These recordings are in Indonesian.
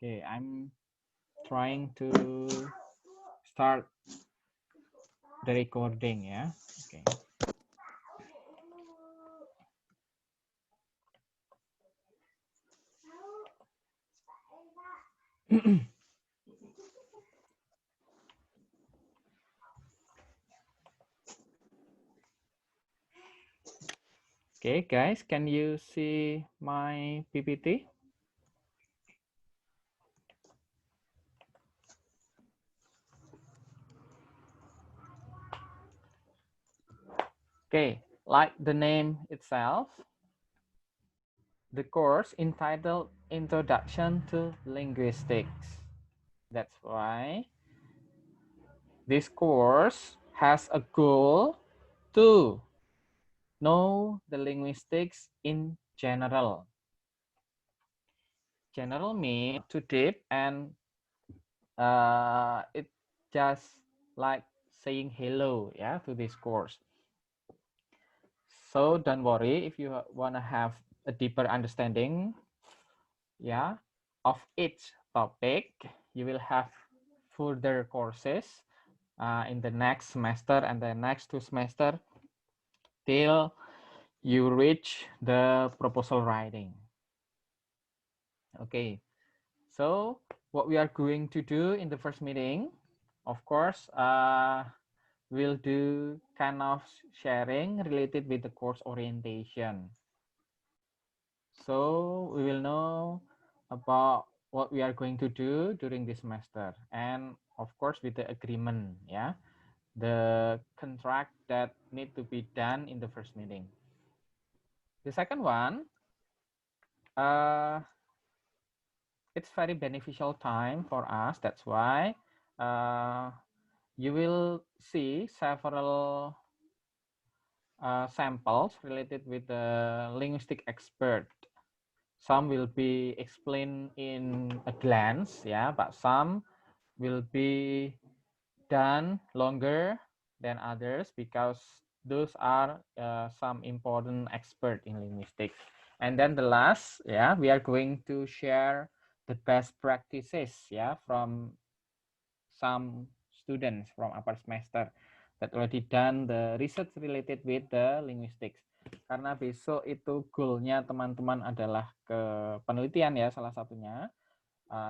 Okay, I'm trying to start the recording, yeah. Okay. Okay, guys, can you see my PPT? Okay, like the name itself, the course entitled Introduction to Linguistics. That's why this course has a goal to know the linguistics in general. General means too deep, and it just like saying hello, yeah, to this course. So don't worry if you want to have a deeper understanding, yeah, of each topic. You will have further courses in the next semester and the next 2 semesters till you reach the proposal writing. Okay, so what we are going to do in the first meeting, of course, we'll do kind of sharing related with the course orientation. So we will know about what we are going to do during this semester, and of course with the agreement, yeah, the contract that need to be done in the first meeting. The second one, it's very beneficial time for us. That's why you will see several samples related with the linguistic expert. Some will be explained in a glance, yeah, but some will be done longer than others because those are some important expert in linguistics. And then the last, yeah, we are going to share the best practices, yeah, from some students from upper semester that already done the research related with the linguistics. Karena besok itu goalnya teman-teman adalah ke penelitian ya salah satunya.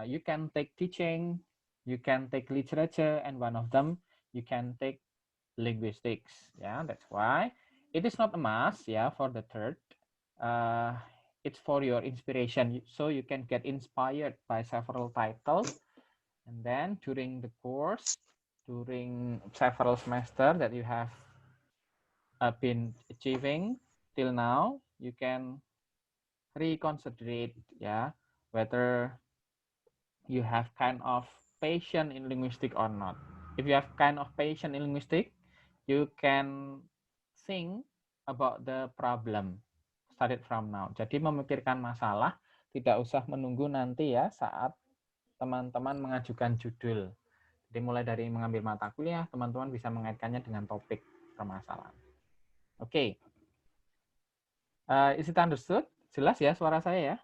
You can take teaching, you can take literature, and one of them you can take linguistics. Yeah, that's why it is not a must. Yeah, for the third, it's for your inspiration, so you can get inspired by several titles, and then during the course, during several semester that you have been achieving till now, you can reconsider, yeah, whether you have kind of passion in linguistic or not. If you have kind of passion in linguistic, you can think about the problem started from now. Jadi memikirkan masalah, tidak usah menunggu nanti ya saat teman-teman mengajukan judul. Jadi mulai dari mengambil mata kuliah, teman-teman bisa mengaitkannya dengan topik permasalahan. Oke. Is it understood? Jelas ya suara saya ya?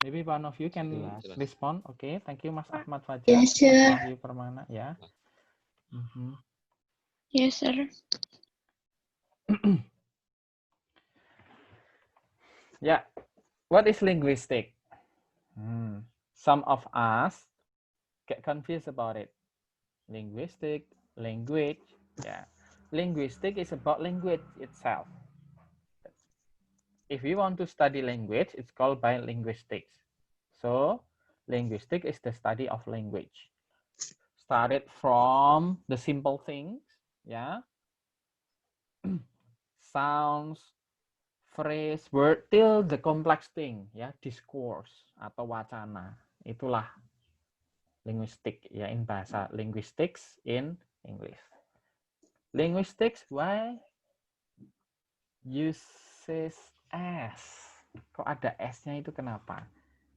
Maybe one of you can respond. Okay, thank you Mas Ahmad Fajar. Yes, sir. Mas Wahyu Permana ya. Yes, sir. Yeah, what is linguistic? Some of us get confused about it. Linguistic, language, yeah. Linguistic is about language itself. If you want to study language, it's called by linguistics. So, linguistic is the study of language. Started from the simple things, yeah, sounds, phrase, word, till the complex thing, ya, discourse atau wacana. Itulah linguistik, ya, in bahasa linguistics in English. Linguistics, why uses S? Kok ada S-nya itu kenapa?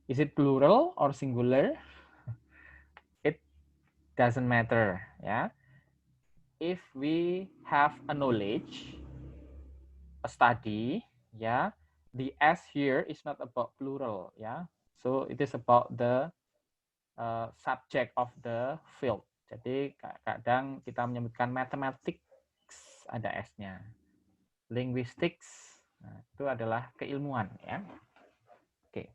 Is it plural or singular? It doesn't matter, ya. If we have a knowledge, a study, ya, the S here is not about plural, ya. So it is about the subject of the field. Jadi kadang kita menyebutkan mathematics ada S-nya. Linguistics, nah, itu adalah keilmuan, ya. Oke.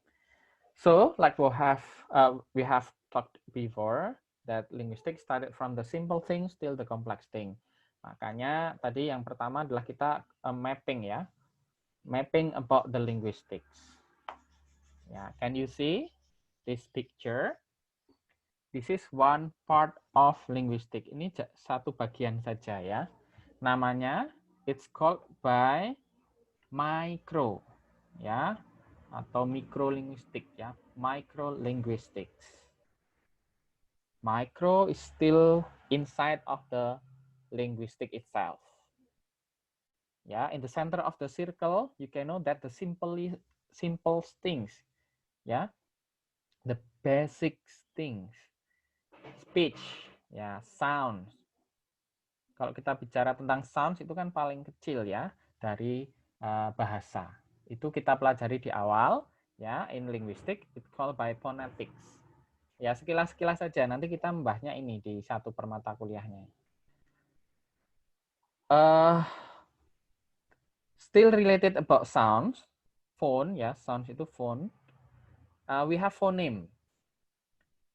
So like we have talked before that linguistics started from the simple things till the complex thing. Makanya tadi yang pertama adalah kita mapping, ya. Mapping about the linguistics. Ya, can you see this picture? This is one part of linguistic. Ini satu bagian saja, ya. Namanya it's called by micro, ya, atau microlinguistic, ya. Microlinguistics. Micro is still inside of the linguistic itself. Yeah, in the center of the circle, you can know that the simple things, yeah, the basic things, speech, ya, sounds. Kalau kita bicara tentang sounds itu kan paling kecil, ya, dari bahasa. Itu kita pelajari di awal, ya, in linguistic it's called by phonetics. Ya, sekilas-sekilas saja. Nanti kita membahasnya ini di satu permata kuliahnya. Still related about sounds, phone, ya, sounds itu phone. We have phoneme,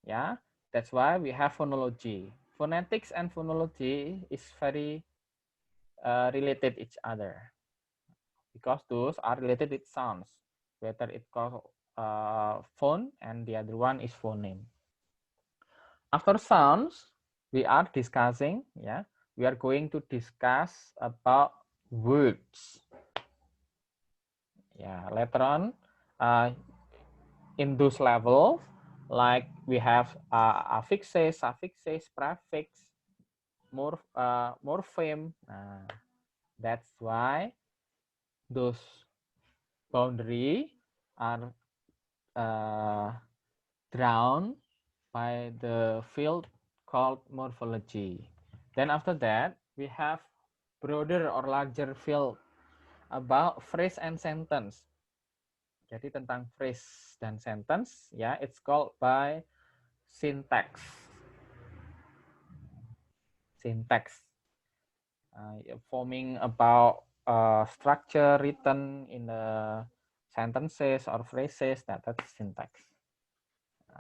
ya, that's why we have phonology. Phonetics and phonology is very related each other because those are related with sounds. Whether it called phone and the other one is phoneme. After sounds, we are discussing, yeah, we are going to discuss about words. Yeah, later on, in those levels, like we have affixes, suffixes, prefix, morpheme. That's why those boundary are drawn by the field called morphology. Then after that, we have broader or larger field about phrase and sentence. Jadi tentang phrase dan sentence, ya, it's called by syntax. Syntax, forming about structure written in the sentences or phrases, that's syntax.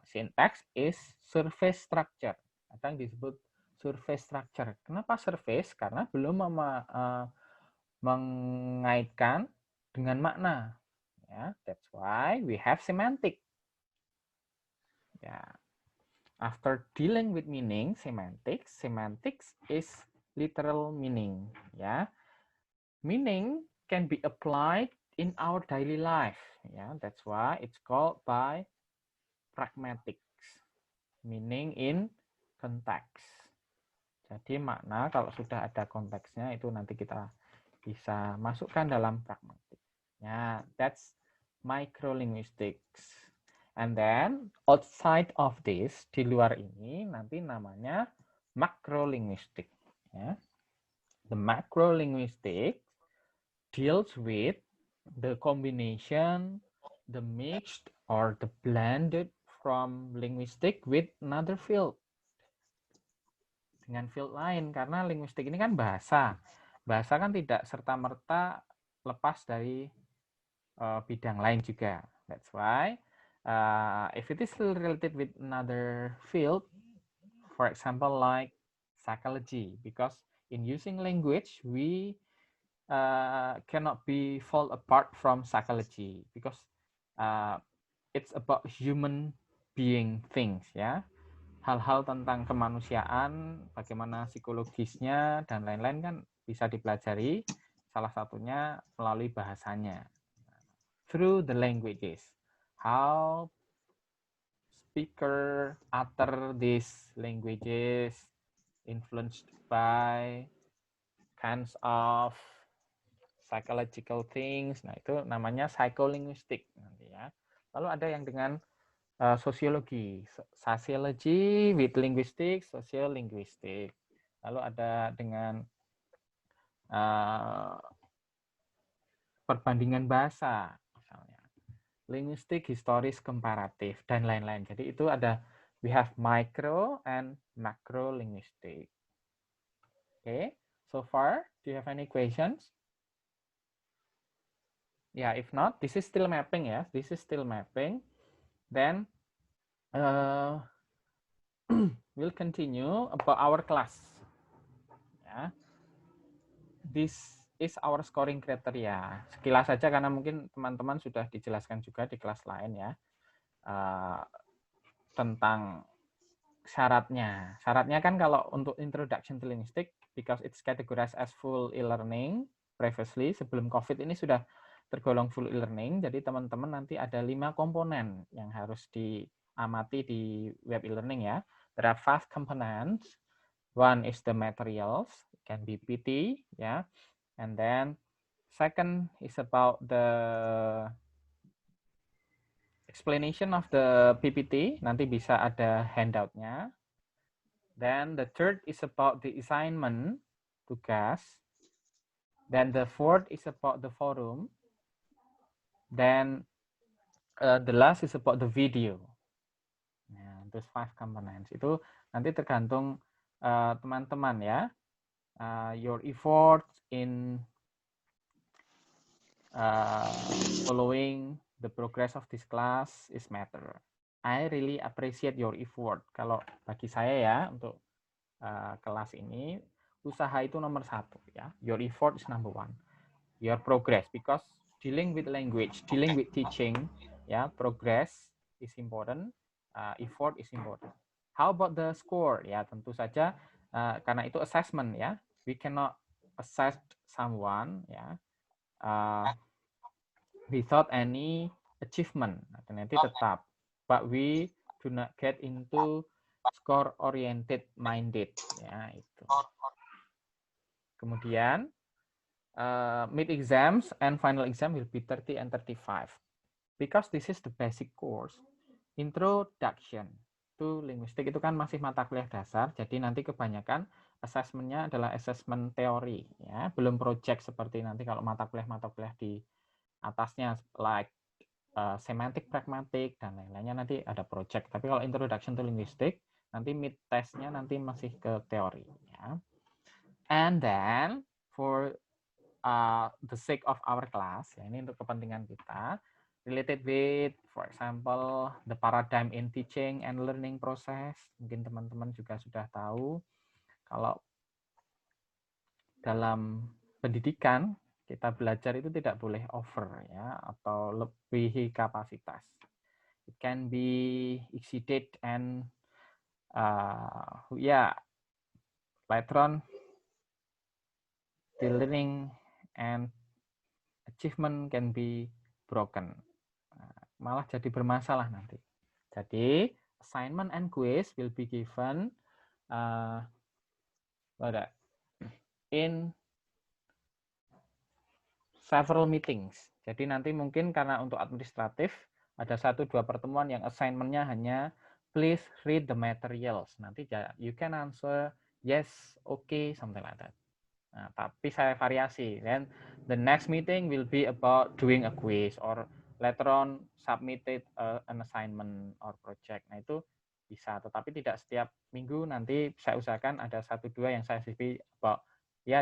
Syntax is surface structure. Kadang disebut surface structure. Kenapa surface? Karena belum mengaitkan dengan makna. Ya, that's why we have semantic. Ya. After dealing with meaning, semantics is literal meaning. Ya, meaning can be applied in our daily life. Ya, that's why it's called by pragmatics. Meaning in context. Jadi makna kalau sudah ada konteksnya itu nanti kita bisa masukkan dalam pragmatik. Ya, that's microlinguistics. And then outside of this, di luar ini nanti namanya macrolinguistic. Ya. The macrolinguistic deals with the combination, the mixed or the blended from linguistic with another field. Dengan field lain, karena linguistik ini kan bahasa. Bahasa kan tidak serta-merta lepas dari bidang lain juga. That's why if it is still related with another field, for example like psychology, because in using language we cannot be fall apart from psychology because it's about human being things, ya. Hal-hal tentang kemanusiaan, bagaimana psikologisnya dan lain-lain kan bisa dipelajari, salah satunya melalui bahasanya. Through the languages. How speaker utter these languages influenced by kinds of psychological things. Nah, itu namanya psycholinguistic nanti, ya. Lalu ada yang dengan sosiologi, sociology with linguistics, sociolinguistic. Lalu ada dengan perbandingan bahasa, linguistic, historis, komparatif, dan lain-lain. Jadi itu ada, we have micro and macro linguistic. Okay, so far, do you have any questions? Yeah, if not, this is still mapping ya. This is still mapping. Then we'll continue about our class. Ya, this is our scoring criteria. Sekilas saja karena mungkin teman-teman sudah dijelaskan juga di kelas lain ya, tentang syaratnya. Syaratnya kan kalau untuk introduction to linguistics, because it's categorized as full e-learning previously, sebelum COVID ini sudah tergolong full e-learning, jadi teman-teman nanti ada 5 komponen yang harus diamati di web e-learning ya. There are 5 components. One is the materials, can be PT ya. And then second is about the explanation of the PPT, nanti bisa ada handoutnya. Then the third is about the assignment, tugas. Then the fourth is about the forum. Then the last is about the video. Nah, those 5 components. Itu nanti tergantung teman-teman ya. Your effort in following the progress of this class is matter. I really appreciate your effort. Kalau bagi saya ya, untuk kelas ini, usaha itu nomor 1 ya. Your effort is number 1. Your progress, because dealing with language, dealing with teaching, ya, progress is important, effort is important. How about the score? Ya, tentu saja karena itu assessment ya. We cannot assess someone ya without any achievement. Nanti tetap, but we do not get into score oriented minded ya itu. Kemudian mid exams and final exam will be 30 and 35. Because this is the basic course, introduction to linguistic itu kan masih mata kuliah dasar, jadi nanti kebanyakan assessment-nya adalah assessment teori, ya, belum project seperti nanti kalau mata kuliah di atasnya like semantik, pragmatik, dan lain-lainnya nanti ada project. Tapi kalau introduction to linguistic, nanti mid test-nya nanti masih ke teori. Ya. And then, for the sake of our class, ya, ini untuk kepentingan kita, related with, for example, the paradigm in teaching and learning process. Mungkin teman-teman juga sudah tahu, kalau dalam pendidikan, kita belajar itu tidak boleh over ya, atau lebihi kapasitas. It can be exceeded and later on the learning and achievement can be broken. Malah jadi bermasalah nanti. Jadi assignment and quiz will be given in several meetings. Jadi nanti mungkin karena untuk administratif ada 1-2 pertemuan yang assignment-nya hanya please read the materials. Nanti you can answer yes, okay, something like that. Nah, tapi saya variasi. Then the next meeting will be about doing a quiz or later on submitted an assignment or project. Nah, itu bisa, tetapi tidak setiap minggu. Nanti saya usahakan ada 1-2 yang saya CV about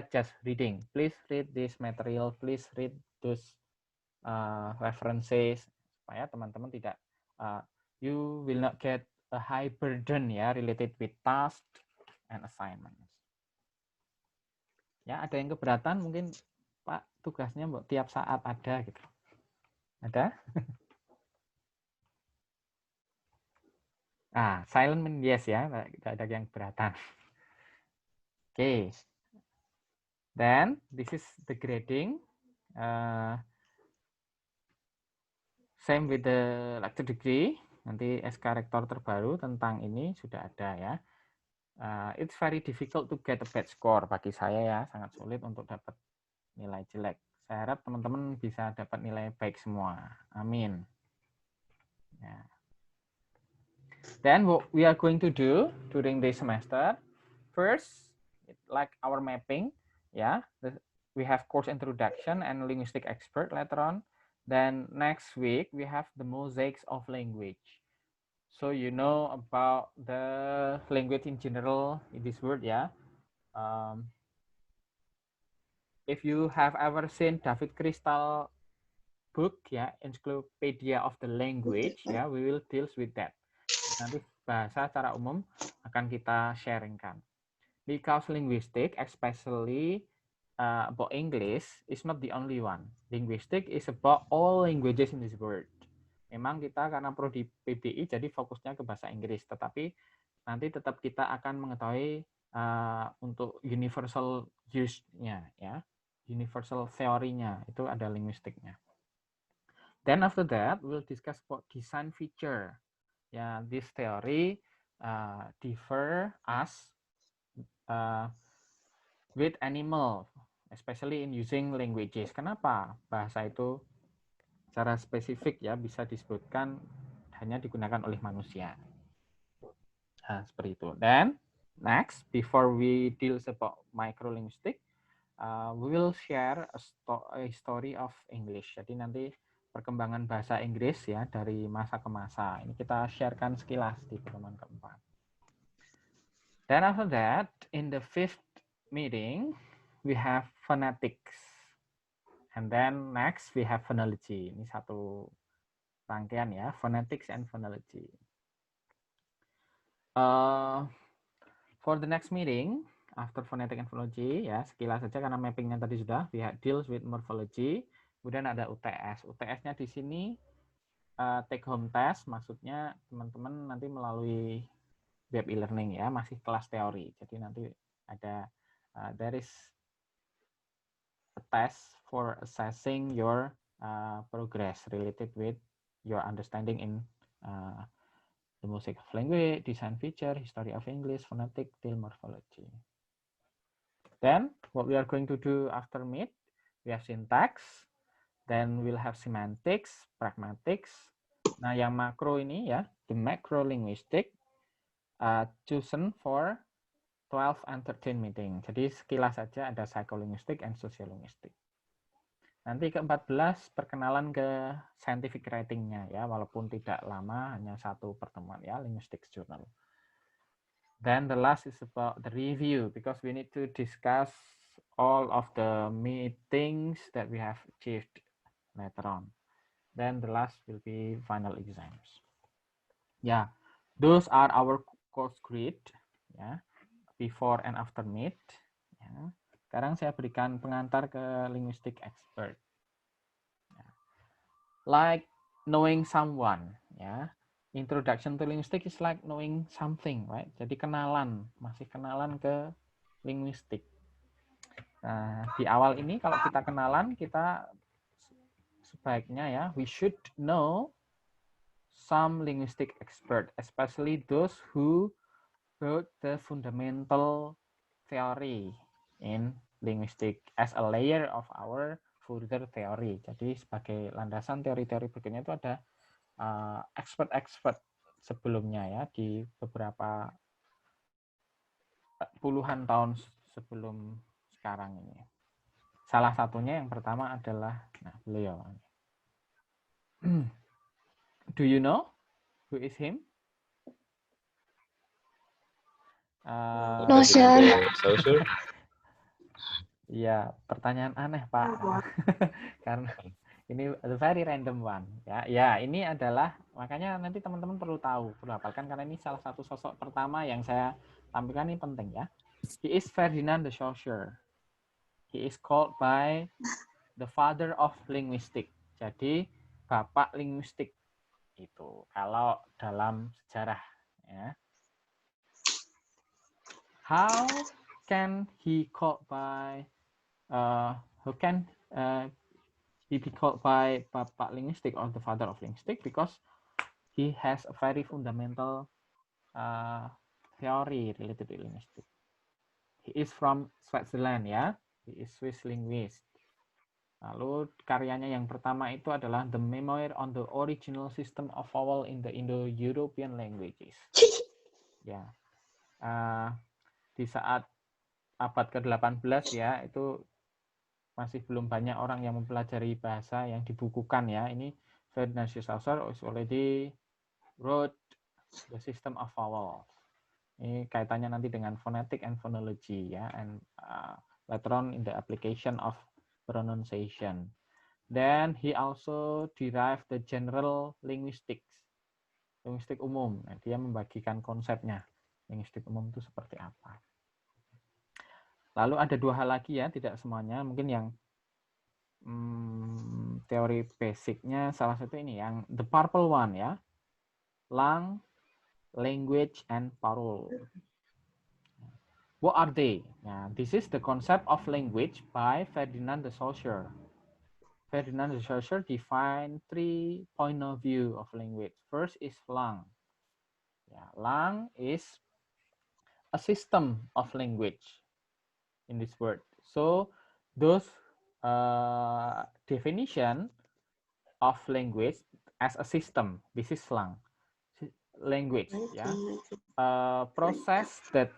just reading. Please read this material, please read those references, supaya teman-teman tidak you will not get a high burden ya related with task and assignments. Ya, ada yang keberatan mungkin Pak, tugasnya tiap saat ada gitu. Ada? Silent mean yes ya, tidak ada yang keberatan. Oke. Then this is the grading. Same with the lecture degree. Nanti SK Rektor terbaru tentang ini sudah ada ya. It's very difficult to get a bad score bagi saya ya, sangat sulit untuk dapat nilai jelek. Saya harap teman-teman bisa dapat nilai baik semua. Amin. Ya. Then what we are going to do during this semester, first, like our mapping, we have course introduction and linguistic expert later on. Then next week we have the mosaics of language. So you know about the language in general in this word, yeah. If you have ever seen David Crystal book, ya, Encyclopedia of the Language, ya, we will deal with that. Nanti bahasa secara umum akan kita sharingkan. Because linguistic, especially about English, is not the only one. Linguistic is about all languages in this world. Memang kita karena prodi PBI jadi fokusnya ke bahasa Inggris, tetapi nanti tetap kita akan mengetahui untuk universal use-nya, ya, universal theory-nya itu ada linguistiknya. Then after that, we'll discuss about design feature. Yeah, this theory differ us with animal, especially in using languages. Kenapa bahasa itu secara spesifik ya bisa disebutkan hanya digunakan oleh manusia? Nah, seperti itu. Then next, before we deal about microlinguistic, we will share a story of English. Jadi nanti perkembangan bahasa Inggris ya dari masa ke masa. Ini kita sharekan sekilas di pertemuan keempat. Then after that, in the fifth meeting, we have phonetics. And then next we have phonology. Ini satu rangkaian ya, phonetics and phonology. For the next meeting, after phonetic and phonology, ya sekilas saja karena mappingnya tadi sudah, we have deals with morphology. Kemudian ada UTS. UTS-nya di sini take home test, maksudnya teman-teman nanti melalui web e-learning ya, masih kelas teori. Jadi nanti ada there is a test for assessing your progress related with your understanding in the mosaic of language, design feature, history of English, phonetic, till morphology. Then what we are going to do after meet, we have syntax, then we'll have semantics, pragmatics. Nah, yang makro ini ya, the macro linguistic, chosen for 12 and 13 meeting. Jadi sekilas saja ada psycholinguistic and sociolinguistic. Nanti ke-14 perkenalan ke scientific writing-nya ya, walaupun tidak lama, hanya satu pertemuan ya, linguistics journal. Then the last is about the review, because we need to discuss all of the meetings that we have achieved later on. Then the last will be final exams. Yeah, those are our course grid ya, before and after meet. Ya. Sekarang saya berikan pengantar ke linguistic expert. Ya. Like knowing someone, ya. Introduction to linguistic is like knowing something, right? Jadi kenalan, masih kenalan ke linguistik. Nah, di awal ini kalau kita kenalan, kita sebaiknya ya, we should know some linguistic expert, especially those who wrote the fundamental theory in linguistic as a layer of our further theory. Jadi sebagai landasan teori-teori berikutnya itu ada expert-expert sebelumnya ya, di beberapa puluhan tahun sebelum sekarang ini. Salah satunya yang pertama adalah beliau. Do you know who is him? No, sir. Ya, pertanyaan aneh, Pak. Karena ini very random one. Ya, ini adalah, makanya nanti teman-teman perlu tahu, perlu hafalkan, karena ini salah satu sosok pertama yang saya tampilkan, ini penting ya. He is Ferdinand de Saussure. He is called by the father of linguistics. Jadi, bapak linguistik itu kalau dalam sejarah ya. How can he called by how can he be called by bapak linguistik or the father of linguistics? Because he has a very fundamental theory related to linguistics. He is from Switzerland ya. He is Swiss linguist. Lalu karyanya yang pertama itu adalah The Memoir on the Original System of Vowel in the Indo-European Languages. Ya, di saat abad ke-18 ya, itu masih belum banyak orang yang mempelajari bahasa yang dibukukan ya. Ini Ferdinand Saussure already wrote the system of vowels. Ini kaitannya nanti dengan phonetic and phonology ya, and later on in the application of pronunciation. Then he also derived the general linguistics, linguistik umum. Nah, dia membagikan konsepnya. Linguistik umum itu seperti apa. Lalu ada 2 hal lagi ya, tidak semuanya. Mungkin yang teori basicnya salah satu ini, yang the purple one ya. Lang, language, and parole. What are they? Nah, this is the concept of language by Ferdinand de Saussure. Ferdinand de Saussure defined 3 points of view of language. First is lang. Yeah, lang is a system of language in this word. So those definition of language as a system, this is lang. Language, yeah, process that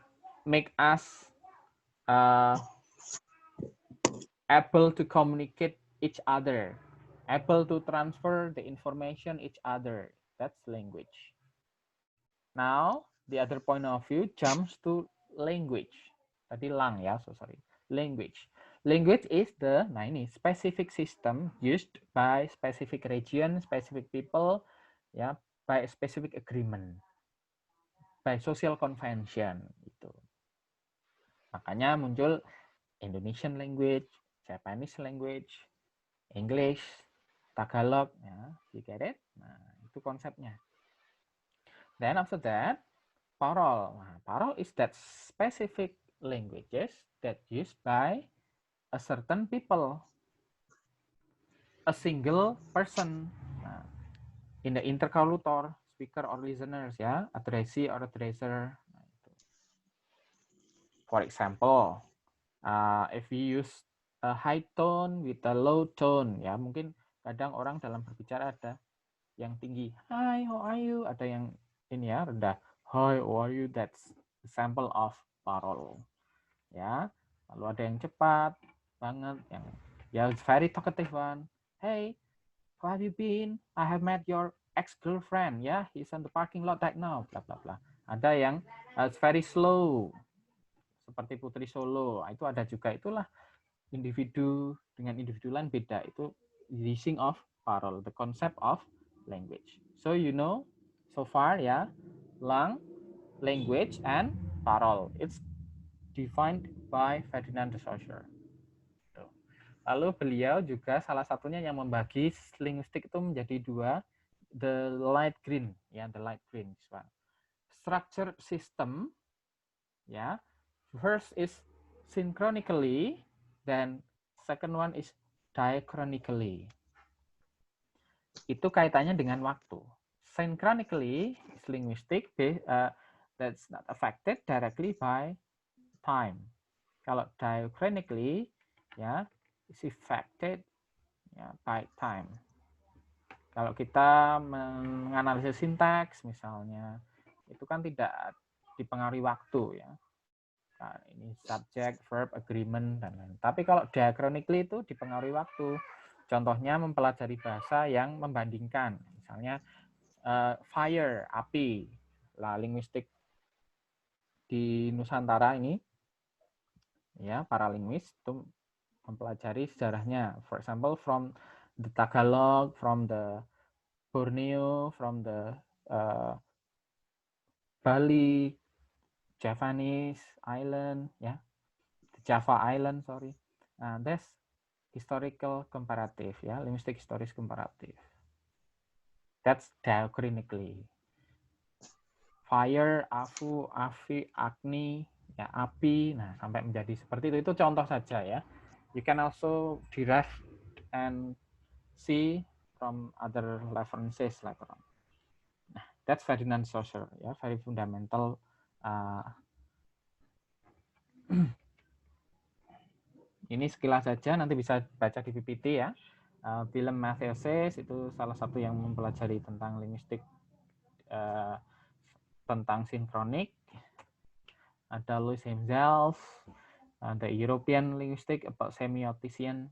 make us able to communicate each other, able to transfer the information each other. That's language. Now, the other point of view jumps to language. Tadi lang ya, so sorry. Language. Language is the specific system used by specific region, specific people, ya, by specific agreement, by social convention itu. Makanya muncul Indonesian language, Japanese language, English, Tagalog, ya, you get it? Nah, itu konsepnya. Then after that, parole. Nah, parole is that specific languages that used by a certain people, a single person. Nah, in the interlocutor, speaker or listeners, ya, addressee or addresser. Nah, itu. For example, if we use a high tone with a low tone, ya mungkin kadang orang dalam berbicara ada yang tinggi, hi, how are you? Ada yang ini ya rendah, hi, how are you? That's example of parole, ya. Lalu ada yang cepat banget, yang ya very talkative one, hey, how have you been? I have met your ex-girlfriend, ya, he's on the parking lot right now, bla bla bla. Ada yang very slow, seperti Putri Solo, itu ada juga. Itulah individu dengan individu lain beda, itu using of parole, the concept of language. So you know so far ya, lang, language, and parole. It's defined by Ferdinand de Saussure. Lalu beliau juga salah satunya yang membagi linguistik itu menjadi 2, the light green, ya, the light green one. Structured system, ya. First is synchronically, then second one is diachronically. Itu kaitannya dengan waktu. Synchronically is linguistic that's not affected directly by time. Kalau diachronically, ya, is affected, ya, by time. Kalau kita menganalisis sintaks misalnya, itu kan tidak dipengaruhi waktu, ya. Nah, ini subject, verb, agreement, dan lain-lain. Tapi kalau diachronically itu dipengaruhi waktu. Contohnya mempelajari bahasa yang membandingkan. Misalnya fire, api. Lah, linguistik di Nusantara ini, ya, para linguis itu mempelajari sejarahnya. For example, from the Tagalog, from the Borneo, from the Bali, Javanese Island, ya, Java Island, sorry. That's historical comparative, ya, linguistic historis comparative. That's diachronically. Fire, afu, afi, agni, ya, api, nah sampai menjadi seperti itu. Itu contoh saja ya. You can also derive and see from other references later on. Nah, that's Ferdinand Saussure, ya, very fundamental. Ini sekilas saja, nanti bisa baca di PPT ya. Willem Mathesis itu salah satu yang mempelajari tentang linguistik, tentang sinkronik. Ada Louis himself, The European linguistic about semiotician.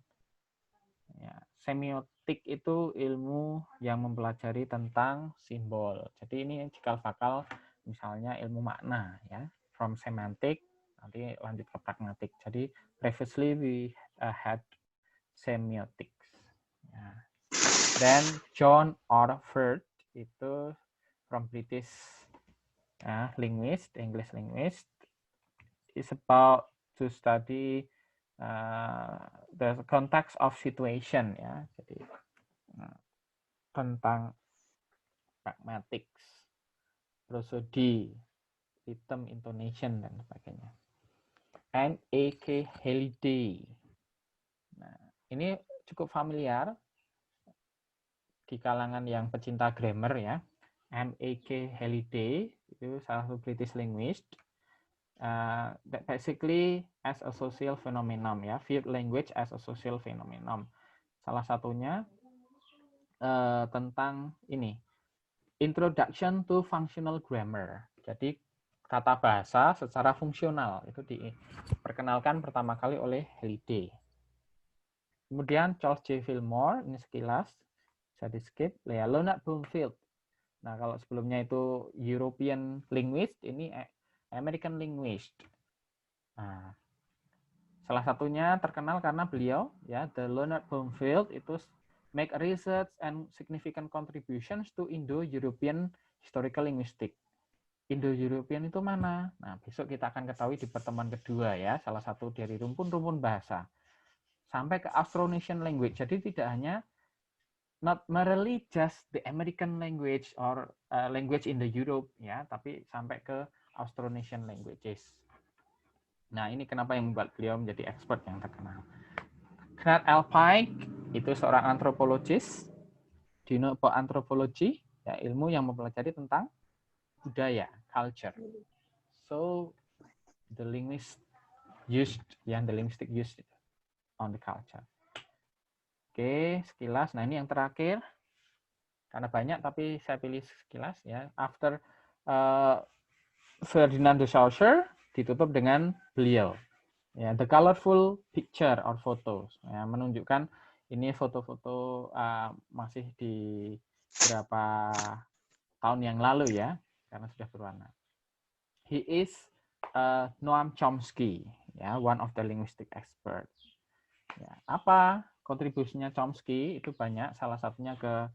Ya, semiotik itu ilmu yang mempelajari tentang simbol. Jadi ini cikal bakal misalnya ilmu makna ya, from semantic nanti lanjut ke pragmatic. Jadi previously we had semiotics. Ya. Dan John Orford itu from British linguist, English linguist, is about to study the context of situation ya. Jadi tentang pragmatics, prosody, rhythm, intonation dan sebagainya. And A.K. Halliday. Nah, ini cukup familiar di kalangan yang pecinta grammar ya. M.A.K. Halliday itu salah satu British linguist. Basically as a social phenomenon ya, viewed language as a social phenomenon. Salah satunya tentang ini, Introduction to Functional Grammar. Jadi kata bahasa secara fungsional itu diperkenalkan pertama kali oleh Halliday. Kemudian Charles J. Fillmore, ini sekilas bisa di skip. Leonard Bloomfield. Nah, kalau sebelumnya itu European linguist, ini American linguist. Nah, salah satunya terkenal karena beliau ya, the Leonard Bloomfield itu make research and significant contributions to Indo-European historical linguistic. Indo-European itu mana? Nah, besok kita akan ketahui di pertemuan kedua ya, salah satu dari rumpun-rumpun bahasa. Sampai ke Austronesian language. Jadi tidak hanya not merely just the American language or language in the Europe ya, tapi sampai ke Austronesian languages. Nah, ini kenapa yang membuat beliau menjadi expert yang terkenal. Knut L. Pike itu seorang antropologis. Do you know about anthropology? Ya, ilmu yang mempelajari tentang budaya, culture. So the linguist used, the linguistic used on the culture. Oke, sekilas. Nah, ini yang terakhir. Karena banyak, tapi saya pilih sekilas ya. After Ferdinand de Saussure ditutup dengan beliau. Ya, the colorful picture or photos. Ya, menunjukkan ini foto-foto masih di berapa tahun yang lalu ya, karena sudah berwarna. He is Noam Chomsky, ya, one of the linguistic experts. Ya, apa kontribusinya Chomsky? Itu banyak, salah satunya ke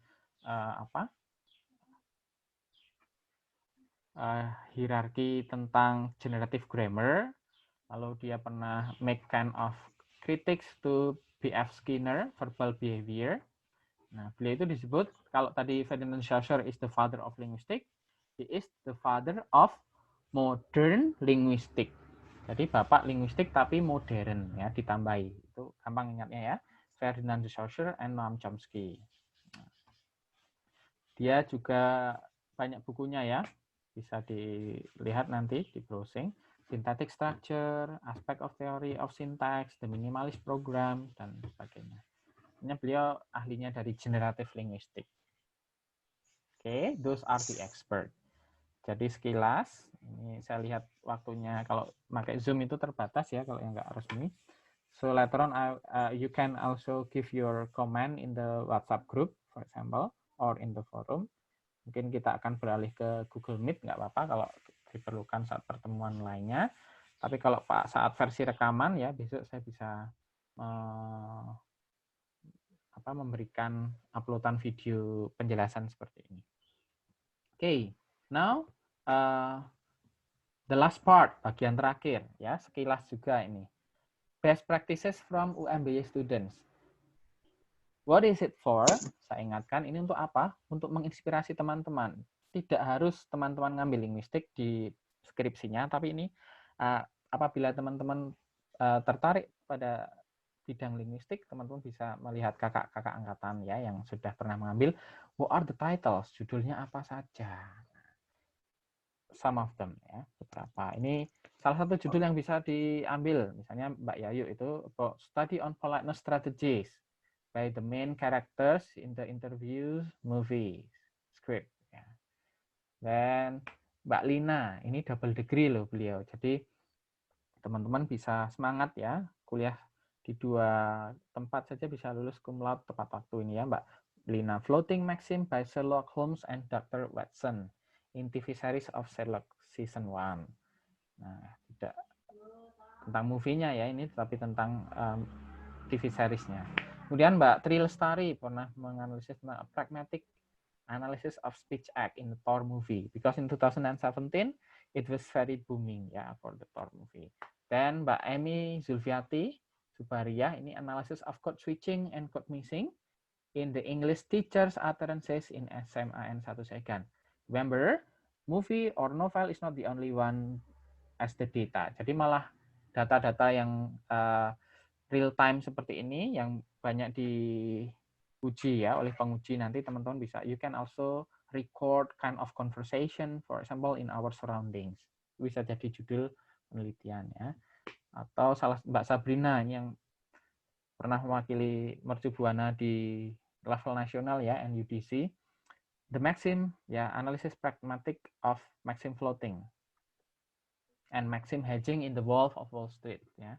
hierarki tentang generative grammar. Lalu dia pernah make kind of critics to B.F. Skinner, verbal behavior. Nah, beliau itu disebut, kalau tadi Ferdinand Saussure is the father of linguistics, he is the father of modern linguistic. Jadi bapak linguistik tapi modern ya, ditambahi. Itu gampang ingatnya ya. Ferdinand de Saussure and Noam Chomsky. Dia juga banyak bukunya ya. Bisa dilihat nanti di browsing. Syntactic structure, aspect of theory of syntax, the minimalist program, dan sebagainya. Ini beliau ahlinya dari generative linguistic. Oke, those are the expert. Jadi sekilas, ini saya lihat waktunya, kalau pakai Zoom itu terbatas ya, kalau yang nggak resmi. So later on, you can also give your comment in the WhatsApp group, for example, or in the forum. Mungkin kita akan beralih ke Google Meet, nggak apa-apa kalau diperlukan saat pertemuan lainnya. Tapi kalau saat versi rekaman ya, besok saya bisa memberikan uploadan video penjelasan seperti ini. Oke, now the last part, bagian terakhir ya, sekilas juga ini. Best practices from UMBY students. What is it for? Saya ingatkan, ini untuk apa? Untuk menginspirasi teman-teman. Tidak harus teman-teman ngambil linguistik di skripsinya, tapi ini apabila teman-teman tertarik pada bidang linguistik, teman-teman bisa melihat kakak-kakak angkatan ya yang sudah pernah mengambil. What are the titles? Judulnya apa saja? Some of them ya, beberapa. Ini salah satu judul yang bisa diambil, misalnya Mbak Yayu itu about Study on Politeness Strategies by the main characters in the interview movie script. Ya. Dan Mbak Lina, ini double degree loh beliau. Jadi teman-teman bisa semangat ya, kuliah di 2 tempat saja bisa lulus cum laude tepat waktu ini ya Mbak Lina. Floating Maxim by Sherlock Holmes and Dr. Watson in TV series of Sherlock season 1. Nah, tidak tentang movie-nya ya ini, tapi tentang TV series-nya. Kemudian Mbak Tri Lestari pernah menganalisis tentang pragmatic analysis of speech act in the Thor movie, because in 2017 it was very booming ya for the Thor movie. Dan Mbak Emi Zulfiati Subaria ini analysis of code switching and code mixing in the English teachers utterances in SMAN 1 second. Remember, movie or novel is not the only one as the data. Jadi malah data-data yang real time seperti ini yang banyak diuji ya oleh penguji, nanti teman-teman bisa, you can also record kind of conversation, for example in our surroundings. Bisa jadi judul penelitian ya. Atau salah Mbak Sabrina ini yang pernah mewakili Mercu Buana di level nasional ya, NUDC. The Maxim ya, analysis pragmatic of Maxim floating and Maxim hedging in the Wolf of Wall Street ya.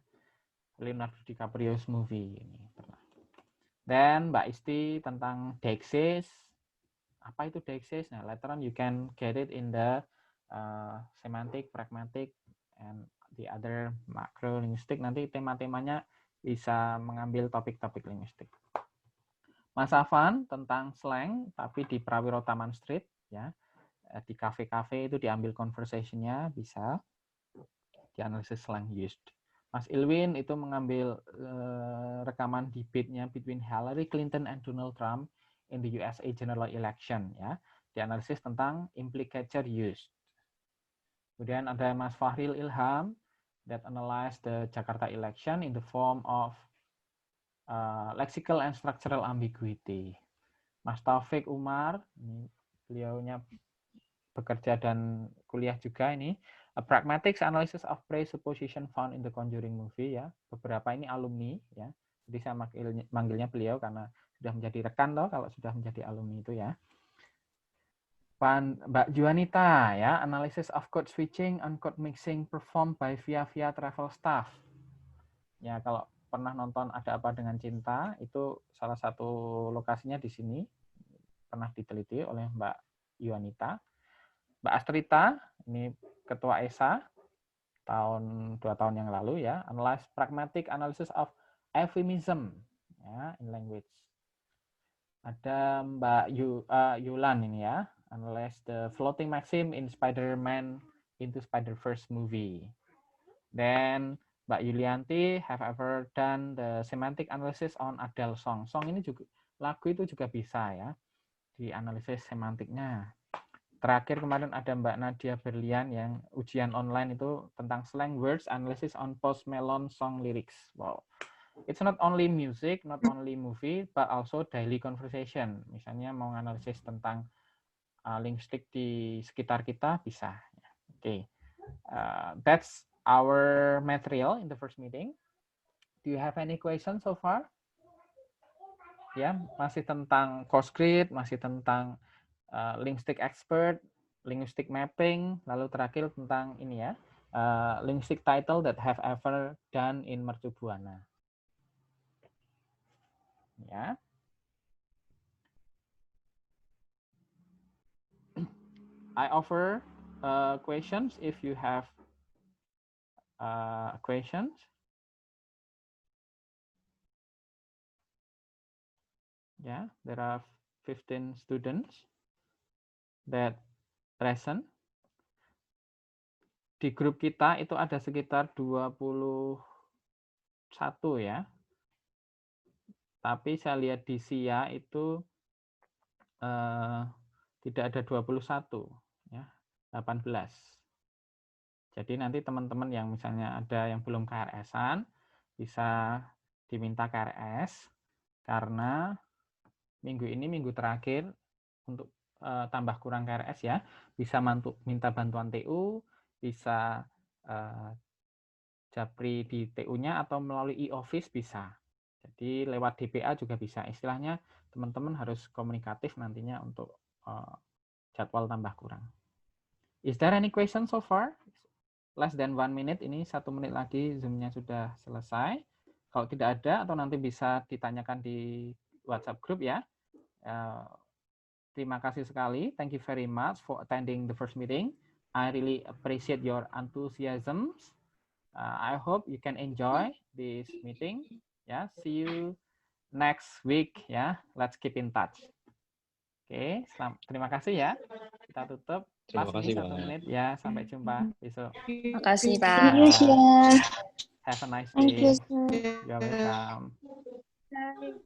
Leonardo DiCaprio's movie ini pernah. Dan Mbak Isti tentang Deixis. Apa itu Deixis? Nah, later on you can get it in the semantic, pragmatic, and the other macro linguistic. Nanti tema-temanya bisa mengambil topik-topik linguistik. Mas Afan tentang slang, tapi di Prawiro Taman Street, ya, di kafe-kafe itu diambil conversation-nya, bisa dianalisis slang used. Mas Ilwin itu mengambil rekaman debate-nya between Hillary Clinton and Donald Trump in the USA general election, ya, dianalisis tentang implicature used. Kemudian ada Mas Fahril Ilham that analyze the Jakarta election in the form of lexical and structural ambiguity. Mas Taufik Umar, ini beliaunya bekerja dan kuliah juga ini, a pragmatic analysis of presupposition found in the Conjuring movie ya. Beberapa ini alumni ya. Jadi saya manggilnya beliau karena sudah menjadi rekan toh kalau sudah menjadi alumni itu ya. Mbak Juanita ya, analysis of code switching and code mixing performed by Via Travel Staff. Ya, kalau pernah nonton Ada Apa Dengan Cinta, itu salah satu lokasinya di sini. Pernah diteliti oleh Mbak Juanita. Mbak Astrita, ini Ketua ESA, 2 tahun yang lalu ya, analyze pragmatic analysis of euphemism ya, in language. Ada Mbak Yulan ini ya, analyze the floating maxim in Spider-Man into Spider-Verse movie. Then Mbak Yulianti have ever done the semantic analysis on Adele song. Song ini juga, lagu itu juga bisa ya, dianalisis semantiknya. Terakhir kemarin ada Mbak Nadia Berlian yang ujian online itu tentang slang words analysis on Post Malone song lyrics. Wow. It's not only music, not only movie, but also daily conversation. Misalnya mau analisis tentang linguistik di sekitar kita bisa. Oke. That's our material in the first meeting. Do you have any questions so far? Ya, masih tentang course grid, masih tentang linguistic expert, linguistic mapping, lalu terakhir tentang ini ya, linguistic title that have ever done in Mercu Buana. Ya. I offer questions if you have questions. Yeah, there are 15 students that present. Di grup kita itu ada sekitar 21 ya. Tapi saya lihat di SIA itu tidak ada 21 ya, 18. Jadi nanti teman-teman yang misalnya ada yang belum KRS-an bisa diminta KRS karena minggu ini minggu terakhir untuk tambah kurang KRS ya, bisa minta bantuan TU, bisa japri di TU-nya atau melalui e-office bisa. Jadi lewat DPA juga bisa. Istilahnya teman-teman harus komunikatif nantinya untuk jadwal tambah kurang. Is there any question so far? less than 1 minute, ini 1 menit lagi Zoom-nya sudah selesai. Kalau tidak ada atau nanti bisa ditanyakan di WhatsApp group ya. Terima kasih sekali. Thank you very much for attending the first meeting. I really appreciate your enthusiasm. I hope you can enjoy this meeting. Ya, see you next week ya. Let's keep in touch. Oke, terima kasih ya. Kita tutup. Terima kasih, ini 1 Pak. menit ya. Sampai jumpa besok. Makasih, Pak. Thank you, Chef. Have a nice Thank you, day. Chef. You're welcome. Bye.